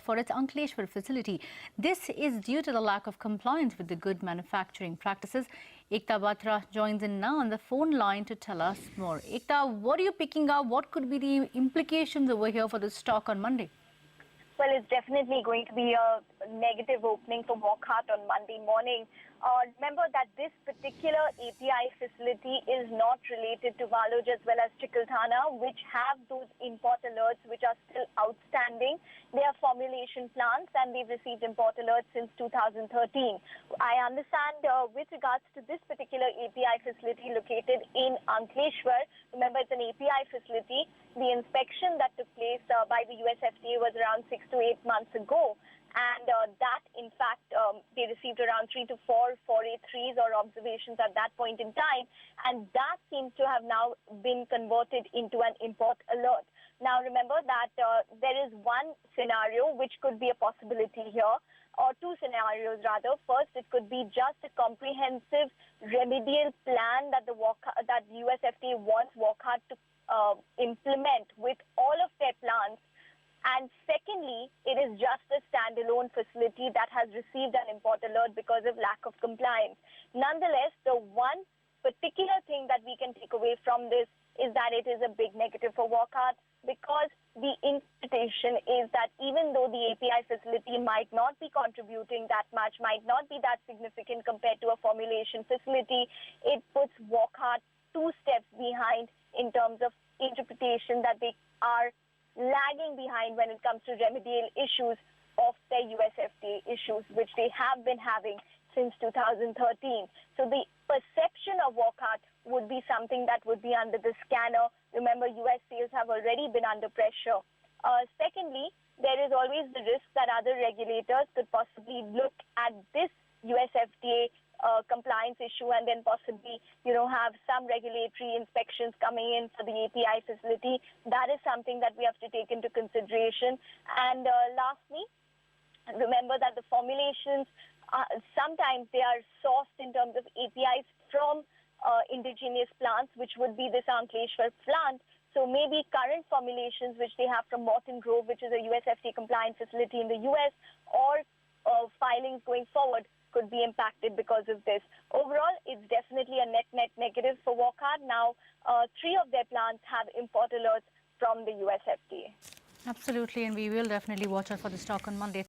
for its Ankleshwar facility. This is due to the lack of compliance with the good manufacturing practices. Ekta Batra joins in now on the phone line to tell us more. Ekta, what are you picking up? What could be the implications over here for the stock on Monday? Well, it's definitely going to be a negative opening for Wockhardt on Monday morning. Remember that this particular API facility is not related to Waloj as well as Chikalthana, which have those import alerts which are still outstanding. They are formulation plants and they've received import alerts since 2013. I understand with regards to this particular API facility located in Ankleshwar, remember it's an API facility, the inspection that took place by the US FDA was around 6 to 8 months ago. And that, in fact, they received around 3 to 4 483s or observations at that point in time. And that seems to have now been converted into an import alert. Now, remember that there is one scenario which could be a possibility here, or two scenarios rather. First, it could be just a comprehensive remedial plan that the US FDA wants Wockhardt to implement with all of their plants. And secondly, it is just a standalone facility that has received an import alert because of lack of compliance. Nonetheless, the one particular thing that we can take away from this is that it is a big negative for Wockhardt, because the interpretation is that even though the API facility might not be contributing that much, might not be that significant compared to a formulation facility, it puts Wockhardt 2 steps behind in terms of interpretation, that they are lagging behind when it comes to remedial issues of their US FDA issues, which they have been having since 2013. So the perception of Wockhardt would be something that would be under the scanner. Remember, US sales have already been under pressure. Secondly, there is always the risk that other regulators could possibly look at this US FDA compliance issue and then possibly, have some regulatory inspections coming in for the API facility. That is something that we have to take into consideration. And lastly, remember that the formulations, sometimes they are sourced in terms of APIs from indigenous plants, which would be this Ankleshwar plant. So maybe current formulations which they have from Morton Grove, which is a US FDA compliant facility in the US, or filings going forward could be impacted because of this. Overall, it's definitely a net negative for Wockhardt. Now, 3 of their plants have import alerts from the US FDA. Absolutely, and we will definitely watch out for the stock on Monday.